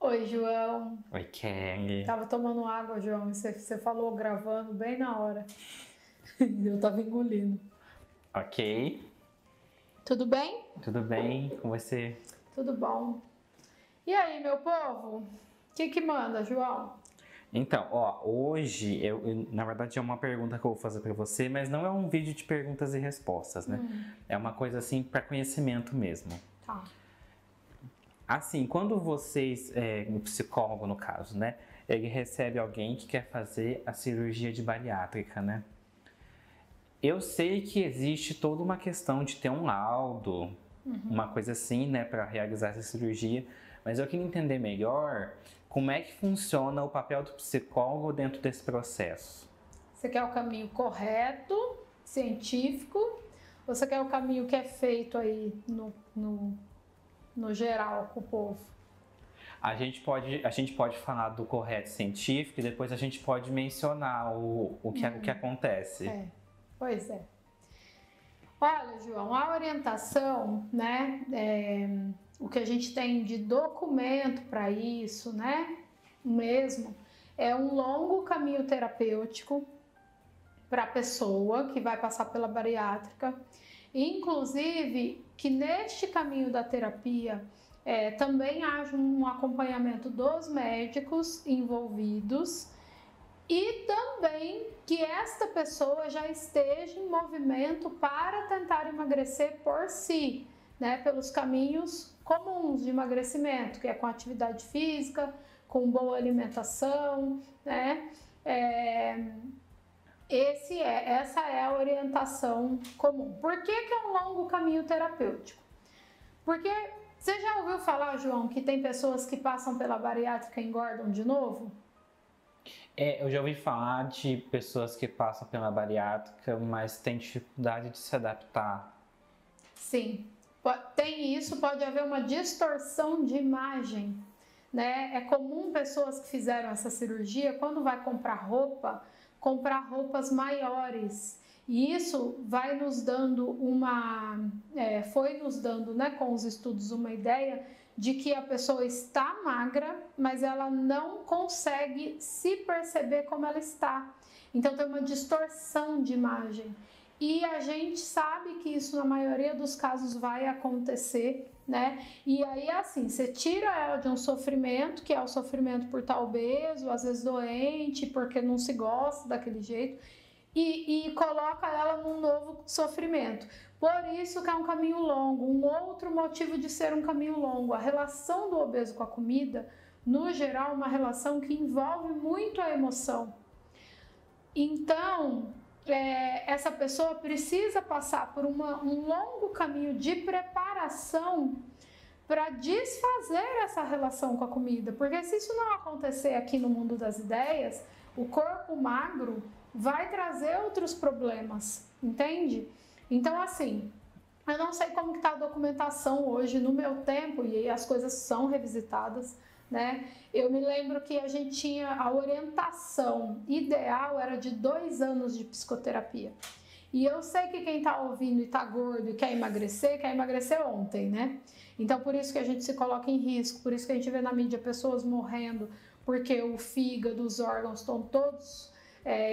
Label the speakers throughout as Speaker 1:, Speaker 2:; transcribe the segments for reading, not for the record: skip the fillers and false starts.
Speaker 1: Oi, João.
Speaker 2: Oi, Kelly.
Speaker 1: Tava tomando água, João, e você falou gravando bem na hora. Eu tava engolindo.
Speaker 2: Ok,
Speaker 1: Tudo bem?
Speaker 2: tudo bem com você?
Speaker 1: Tudo bom. E aí, meu povo? O que manda, João?
Speaker 2: Então, hoje, na verdade é uma pergunta que eu vou fazer pra você, mas não é um vídeo de perguntas e respostas, né? É uma coisa assim para conhecimento mesmo.
Speaker 1: Tá.
Speaker 2: Assim, quando vocês, um psicólogo no caso, né? Ele recebe alguém que quer fazer a cirurgia de bariátrica, né? Eu sei que existe toda uma questão de ter um laudo, uma coisa assim, né, para realizar essa cirurgia, mas eu queria entender melhor como é que funciona o papel do psicólogo dentro desse processo.
Speaker 1: Você quer o caminho correto, científico, ou você quer o caminho que é feito aí no geral com o povo?
Speaker 2: A gente pode falar do correto científico e depois a gente pode mencionar o que acontece.
Speaker 1: Pois é. Olha, João, a orientação, né, o que a gente tem de documento para isso, né, mesmo, é um longo caminho terapêutico para a pessoa que vai passar pela bariátrica, inclusive que neste caminho da terapia também haja um acompanhamento dos médicos envolvidos e também que esta pessoa já esteja em movimento para tentar emagrecer por si, né, pelos caminhos comuns de emagrecimento, que é com atividade física, com boa alimentação, né? Essa é a orientação comum. Por que é um longo caminho terapêutico? Porque você já ouviu falar, João, que tem pessoas que passam pela bariátrica e engordam de novo?
Speaker 2: Eu já ouvi falar de pessoas que passam pela bariátrica, mas têm dificuldade de se adaptar.
Speaker 1: Sim, tem isso, pode haver uma distorção de imagem, né? É comum pessoas que fizeram essa cirurgia, quando vai comprar roupa, comprar roupas maiores. E isso vai nos dando foi nos dando, né, com os estudos, uma ideia de que a pessoa está magra, mas ela não consegue se perceber como ela está. Então tem uma distorção de imagem. E a gente sabe que isso na maioria dos casos vai acontecer, né? E aí assim, você tira ela de um sofrimento, que é o sofrimento por estar obeso, às vezes doente, porque não se gosta daquele jeito, e coloca ela num novo sofrimento. Por isso que é um caminho longo. Um outro motivo de ser um caminho longo, a relação do obeso com a comida, no geral, uma relação que envolve muito a emoção. Então, essa pessoa precisa passar por um longo caminho de preparação para desfazer essa relação com a comida, porque se isso não acontecer aqui no mundo das ideias, o corpo magro vai trazer outros problemas, entende? Então, assim, eu não sei como que está a documentação hoje no meu tempo, e aí as coisas são revisitadas, né? Eu me lembro que a gente tinha a orientação ideal era de 2 anos de psicoterapia. E eu sei que quem tá ouvindo e tá gordo e quer emagrecer ontem, né? Então por isso que a gente se coloca em risco, por isso que a gente vê na mídia pessoas morrendo, porque o fígado, os órgãos estão todos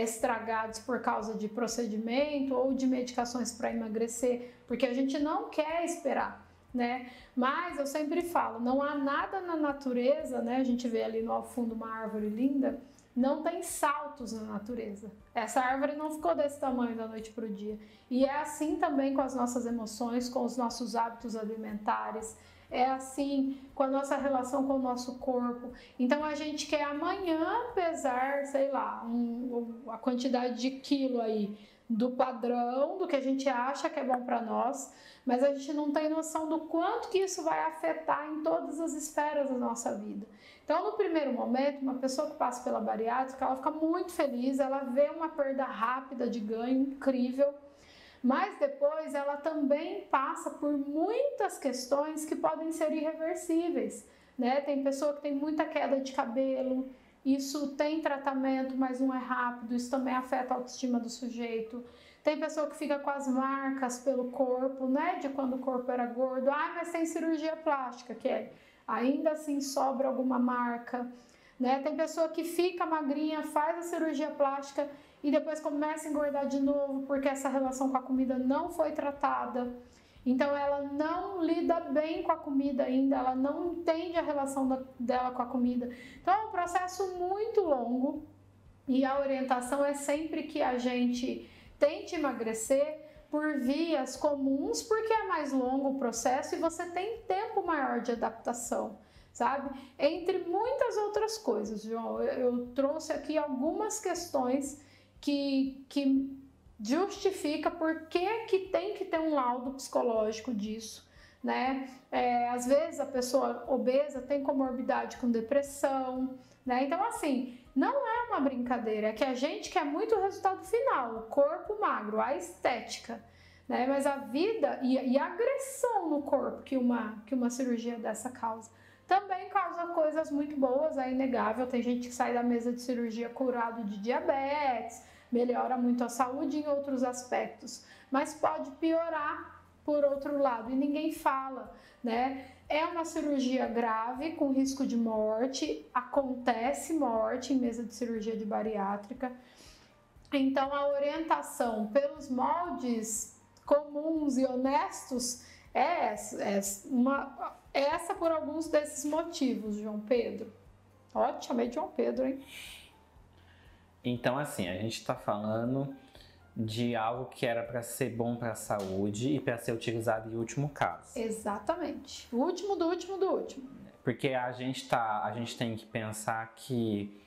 Speaker 1: estragados por causa de procedimento ou de medicações para emagrecer, porque a gente não quer esperar, né? Mas eu sempre falo, não há nada na natureza, né? A gente vê ali no fundo uma árvore linda, não tem saltos na natureza. Essa árvore não ficou desse tamanho da noite para o dia. E é assim também com as nossas emoções, com os nossos hábitos alimentares, é assim com a nossa relação com o nosso corpo. Então a gente quer amanhã pesar, sei lá, a quantidade de quilo aí do padrão, do que a gente acha que é bom para nós, mas a gente não tem noção do quanto que isso vai afetar em todas as esferas da nossa vida. Então, no primeiro momento, uma pessoa que passa pela bariátrica, ela fica muito feliz, ela vê uma perda rápida de ganho, incrível, mas depois ela também passa por muitas questões que podem ser irreversíveis, né? Tem pessoa que tem muita queda de cabelo, isso tem tratamento, mas não é rápido, isso também afeta a autoestima do sujeito. Tem pessoa que fica com as marcas pelo corpo, né, de quando o corpo era gordo. Ah, mas tem cirurgia plástica, Kelly. ainda assim sobra alguma marca, né? Tem pessoa que fica magrinha, faz a cirurgia plástica e depois começa a engordar de novo porque essa relação com a comida não foi tratada. Então ela não lida bem com a comida ainda, ela não entende a relação dela com a comida. Então é um processo muito longo e a orientação é sempre que a gente tente emagrecer por vias comuns, porque é mais longo o processo e você tem tempo maior de adaptação, sabe? Entre muitas outras coisas, João. Eu trouxe aqui algumas questões que justifica por que tem que ter um laudo psicológico disso, né? Às vezes a pessoa obesa tem comorbidade com depressão, né? Então, assim, não é uma brincadeira, é que a gente quer muito o resultado final, o corpo magro, a estética, né? Mas a vida e a agressão no corpo que uma cirurgia dessa causa. Também causa coisas muito boas, é inegável. Tem gente que sai da mesa de cirurgia curado de diabetes, melhora muito a saúde em outros aspectos, mas pode piorar por outro lado e ninguém fala, né? É uma cirurgia grave com risco de morte, acontece morte em mesa de cirurgia de bariátrica. Então a orientação pelos moldes comuns e honestos é essa por alguns desses motivos, João Pedro. Ó, te chamei de João Pedro, hein?
Speaker 2: Então, assim, a gente está falando de algo que era para ser bom para a saúde e para ser utilizado em último caso.
Speaker 1: Exatamente. O último do último do último.
Speaker 2: Porque a gente tem que pensar que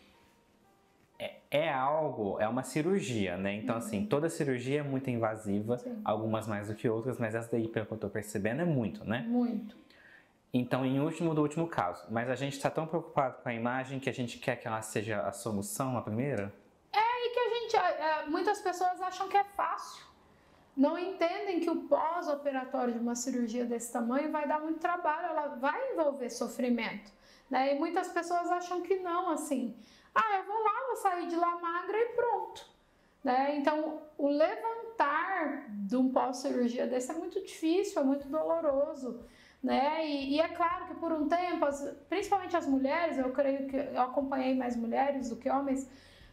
Speaker 2: é uma cirurgia, né? Então, assim, toda cirurgia é muito invasiva, sim, algumas mais do que outras, mas essa daí, pelo que eu tô percebendo, é muito, né?
Speaker 1: Muito.
Speaker 2: Então, em último do último caso. Mas a gente está tão preocupado com a imagem que a gente quer que ela seja a solução, a primeira?
Speaker 1: E que muitas pessoas acham que é fácil. Não entendem que o pós-operatório de uma cirurgia desse tamanho vai dar muito trabalho, ela vai envolver sofrimento, né? E muitas pessoas acham que não, assim. Eu vou lá, vou sair de lá magra e pronto, né? Então, o levantar de um pós-cirurgia desse é muito difícil, é muito doloroso, né? E é claro que por um tempo, principalmente as mulheres, eu creio que eu acompanhei mais mulheres do que homens,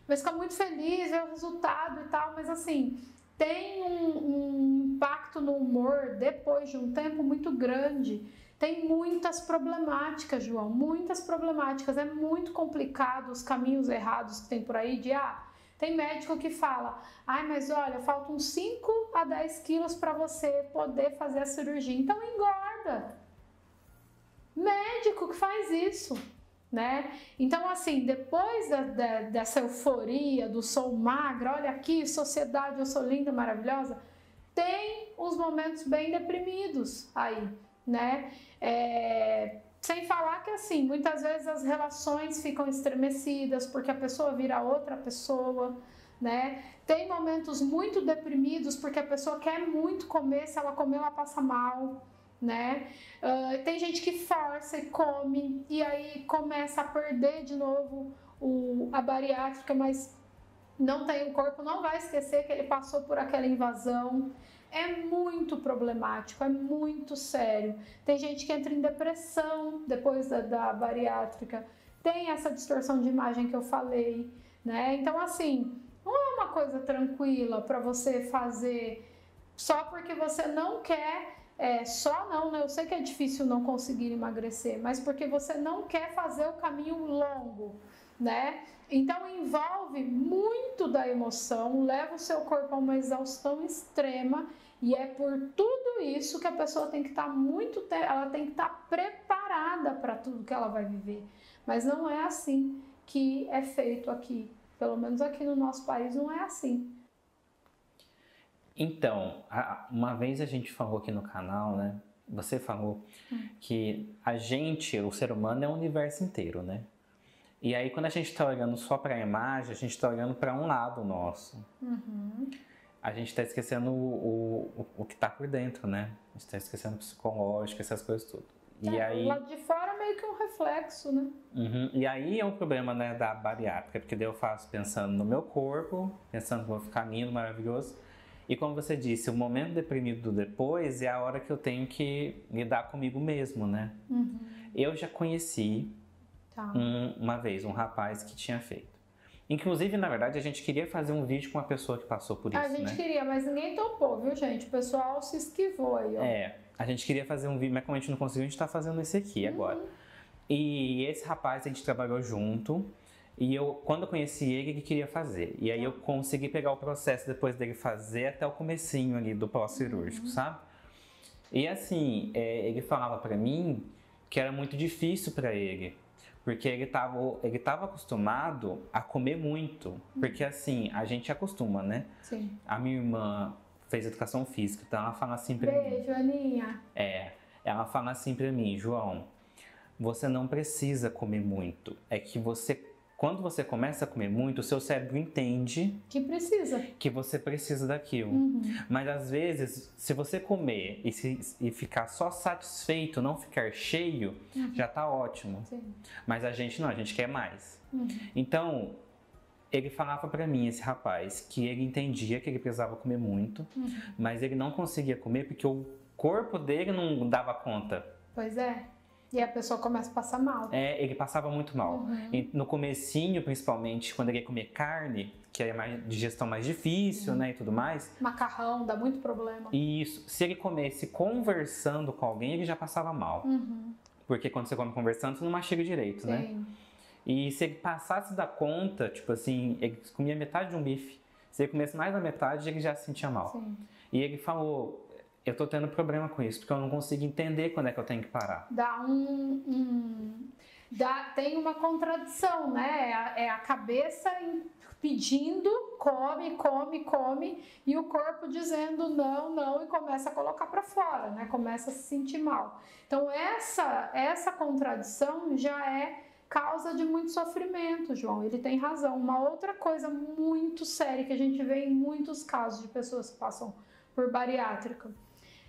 Speaker 1: mas fica muito feliz, ver o resultado e tal, mas assim, tem um impacto no humor depois de um tempo muito grande. Tem muitas problemáticas, João, muitas problemáticas. É muito complicado os caminhos errados que tem por aí tem médico que fala, mas olha, faltam 5 a 10 quilos para você poder fazer a cirurgia, então engorda. Médico que faz isso, né? Então, assim, depois dessa euforia do sou magra, olha aqui, sociedade, eu sou linda, maravilhosa, tem uns momentos bem deprimidos aí, né? Sem falar que, assim, muitas vezes as relações ficam estremecidas porque a pessoa vira outra pessoa, né? Tem momentos muito deprimidos porque a pessoa quer muito comer, se ela comer ela passa mal, né? Tem gente que força e come e aí começa a perder de novo a bariátrica, mas o corpo não vai esquecer que ele passou por aquela invasão. É muito problemático, é muito sério. Tem gente que entra em depressão depois da bariátrica, tem essa distorção de imagem que eu falei, né? Então, assim, não é uma coisa tranquila para você fazer só porque você não quer, né? Eu sei que é difícil não conseguir emagrecer, mas porque você não quer fazer o caminho longo, né? Então envolve muito da emoção, leva o seu corpo a uma exaustão extrema e é por tudo isso que a pessoa tem que estar ela tem que estar preparada para tudo que ela vai viver. Mas não é assim que é feito aqui, pelo menos aqui no nosso país não é assim.
Speaker 2: Então, uma vez a gente falou aqui no canal, né? Você falou que o ser humano é o universo inteiro, né? E aí, quando a gente está olhando só para a imagem, a gente está olhando para um lado nosso.
Speaker 1: Uhum.
Speaker 2: A gente está esquecendo o que está por dentro, né? A gente está esquecendo o psicológico, essas coisas tudo. E aí,
Speaker 1: o lado de fora é meio que um reflexo, né?
Speaker 2: Uhum. E aí é um problema, né, da bariátrica, porque daí eu faço pensando no meu corpo, pensando que vou ficar lindo, maravilhoso. E como você disse, o momento deprimido do depois é a hora que eu tenho que lidar comigo mesmo, né? Eu já conheci uma vez um rapaz que tinha feito. Inclusive, na verdade, a gente queria fazer um vídeo com uma pessoa que passou por isso,
Speaker 1: A gente queria, mas ninguém topou, viu, gente? O pessoal se esquivou aí, ó.
Speaker 2: A gente queria fazer um vídeo, mas como a gente não conseguiu, a gente tá fazendo esse aqui agora. E esse rapaz, a gente trabalhou junto. E quando eu conheci ele, ele queria fazer. E aí eu consegui pegar o processo depois dele fazer até o comecinho ali do pós-cirúrgico, sabe? E assim, ele falava pra mim que era muito difícil pra ele. Porque ele tava acostumado a comer muito. Porque assim, a gente acostuma, né?
Speaker 1: Sim.
Speaker 2: A minha irmã fez educação física, então ela fala assim pra mim.
Speaker 1: Beijo, Aninha.
Speaker 2: Ela fala assim pra mim, João, você não precisa comer muito. É que quando você começa a comer muito, o seu cérebro entende que você precisa daquilo. Mas às vezes, se você comer e ficar só satisfeito, não ficar cheio, já tá ótimo.
Speaker 1: Sim.
Speaker 2: Mas a gente não, a gente quer mais. Então, ele falava pra mim, esse rapaz, que ele entendia que ele precisava comer muito, mas ele não conseguia comer porque o corpo dele não dava conta.
Speaker 1: Pois é. E a pessoa começa a passar mal.
Speaker 2: Ele passava muito mal. E no comecinho, principalmente, quando ele ia comer carne, que é uma digestão mais difícil, né, e tudo mais.
Speaker 1: Macarrão, dá muito problema.
Speaker 2: Isso. Se ele comesse conversando com alguém, ele já passava mal. Porque quando você come conversando, você não mastiga direito, né? E se ele passasse da conta, tipo assim, ele comia metade de um bife. Se ele comesse mais da metade, ele já se sentia mal.
Speaker 1: Sim.
Speaker 2: E ele falou... Eu tô tendo problema com isso, porque eu não consigo entender quando é que eu tenho que parar.
Speaker 1: Tem uma contradição, né? É a cabeça pedindo, come, e o corpo dizendo não, e começa a colocar para fora, né? Começa a se sentir mal. Então, essa contradição já é causa de muito sofrimento, João. Ele tem razão. Uma outra coisa muito séria que a gente vê em muitos casos de pessoas que passam por bariátrica,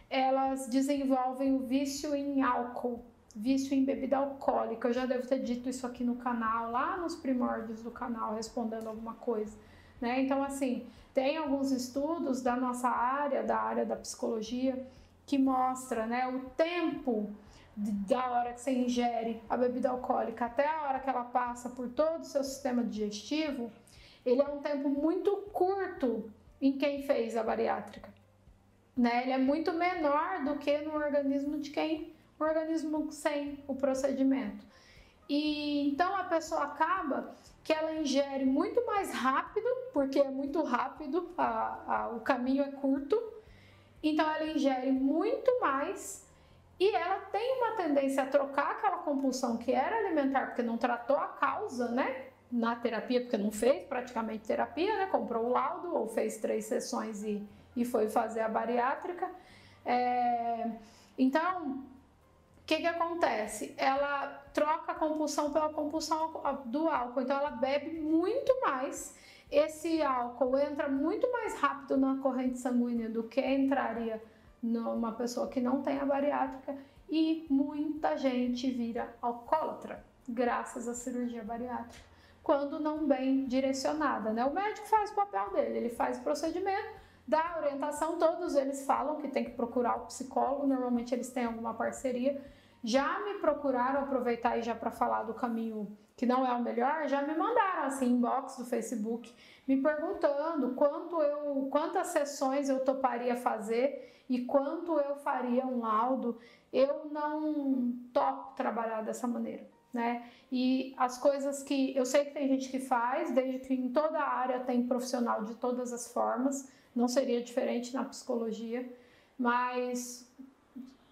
Speaker 1: elas desenvolvem o vício em álcool, vício em bebida alcoólica. Eu já devo ter dito isso aqui no canal, lá nos primórdios do canal, respondendo alguma coisa, né? Então, assim, tem alguns estudos da nossa área, da área da psicologia, que mostra, né, o tempo da hora que você ingere a bebida alcoólica até a hora que ela passa por todo o seu sistema digestivo, ele é um tempo muito curto em quem fez a bariátrica. Né? Ele é muito menor do que no organismo de quem o organismo sem o procedimento. E então a pessoa acaba que ela ingere muito mais rápido, porque é muito rápido, o caminho é curto, então ela ingere muito mais e ela tem uma tendência a trocar aquela compulsão que era alimentar, porque não tratou a causa, né? Na terapia, porque não fez praticamente terapia, né? Comprou o laudo ou fez 3 sessões e foi fazer a bariátrica. Então, o que acontece? Ela troca a compulsão pela compulsão do álcool, então ela bebe muito mais, esse álcool entra muito mais rápido na corrente sanguínea do que entraria numa pessoa que não tem a bariátrica, e muita gente vira alcoólatra, graças à cirurgia bariátrica, quando não bem direcionada, né? O médico faz o papel dele, ele faz o procedimento, dá orientação, todos eles falam que tem que procurar o psicólogo, normalmente eles têm alguma parceria. Já me procuraram, aproveitar aí já para falar do caminho que não é o melhor, já me mandaram assim, inbox do Facebook, me perguntando quantas sessões eu toparia fazer e quanto eu faria um laudo. Eu não topo trabalhar dessa maneira, né? E as coisas que eu sei que tem gente que faz, desde que em toda a área tem profissional de todas as formas, não seria diferente na psicologia, mas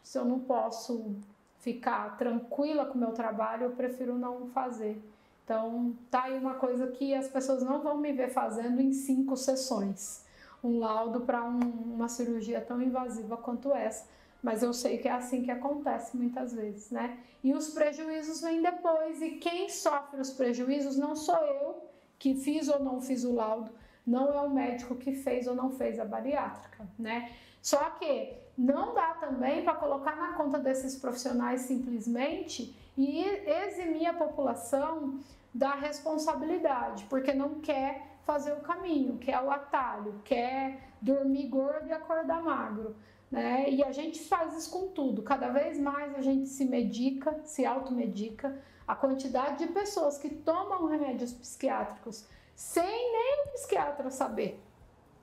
Speaker 1: se eu não posso ficar tranquila com o meu trabalho, eu prefiro não fazer. Então, tá aí uma coisa que as pessoas não vão me ver fazendo em 5 sessões. Um laudo para uma cirurgia tão invasiva quanto essa. Mas eu sei que é assim que acontece muitas vezes, né? E os prejuízos vêm depois. E quem sofre os prejuízos não sou eu que fiz ou não fiz o laudo. Não é o médico que fez ou não fez a bariátrica, né? Só que não dá também para colocar na conta desses profissionais simplesmente e eximir a população da responsabilidade, porque não quer fazer o caminho, quer o atalho, quer dormir gordo e acordar magro, né? E a gente faz isso com tudo, cada vez mais a gente se medica, se automedica. A quantidade de pessoas que tomam remédios psiquiátricos sem nem o psiquiatra saber,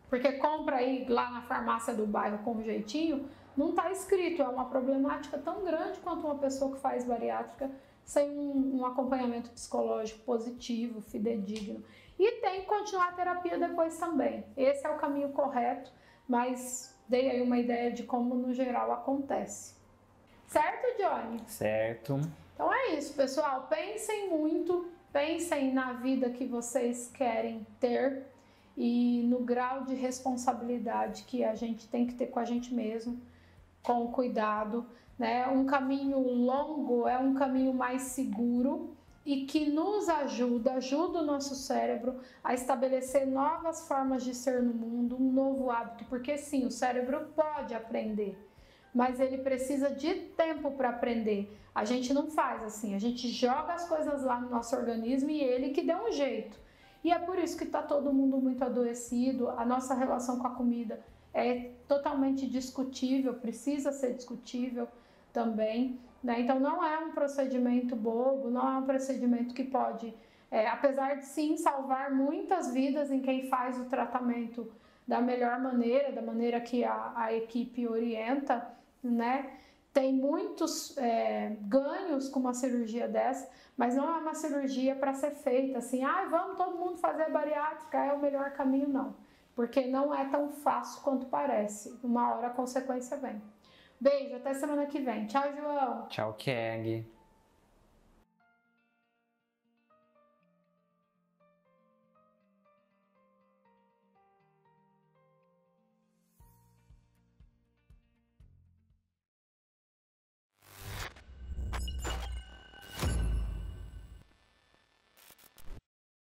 Speaker 1: porque compra aí lá na farmácia do bairro com um jeitinho, não está escrito, é uma problemática tão grande quanto uma pessoa que faz bariátrica sem um acompanhamento psicológico positivo, fidedigno. E tem que continuar a terapia depois também. Esse é o caminho correto, mas dei aí uma ideia de como no geral acontece. Certo, Johnny?
Speaker 2: Certo.
Speaker 1: Então é isso, pessoal. Pensem muito, pensem na vida que vocês querem ter e no grau de responsabilidade que a gente tem que ter com a gente mesmo, com cuidado, né? Um caminho longo é um caminho mais seguro e que nos ajuda o nosso cérebro a estabelecer novas formas de ser no mundo, um novo hábito, porque sim, o cérebro pode aprender, mas ele precisa de tempo para aprender. A gente não faz assim, a gente joga as coisas lá no nosso organismo e ele que deu um jeito. E é por isso que está todo mundo muito adoecido, a nossa relação com a comida é totalmente discutível, precisa ser discutível também, né? Então não é um procedimento bobo, não é um procedimento que pode, apesar de sim salvar muitas vidas em quem faz o tratamento da melhor maneira, da maneira que a equipe orienta, né? Tem muitos ganhos com uma cirurgia dessa, mas não é uma cirurgia para ser feita assim, vamos todo mundo fazer bariátrica, é o melhor caminho, não. Porque não é tão fácil quanto parece. Uma hora a consequência vem. Beijo, até semana que vem. Tchau, João.
Speaker 2: Tchau, Keg.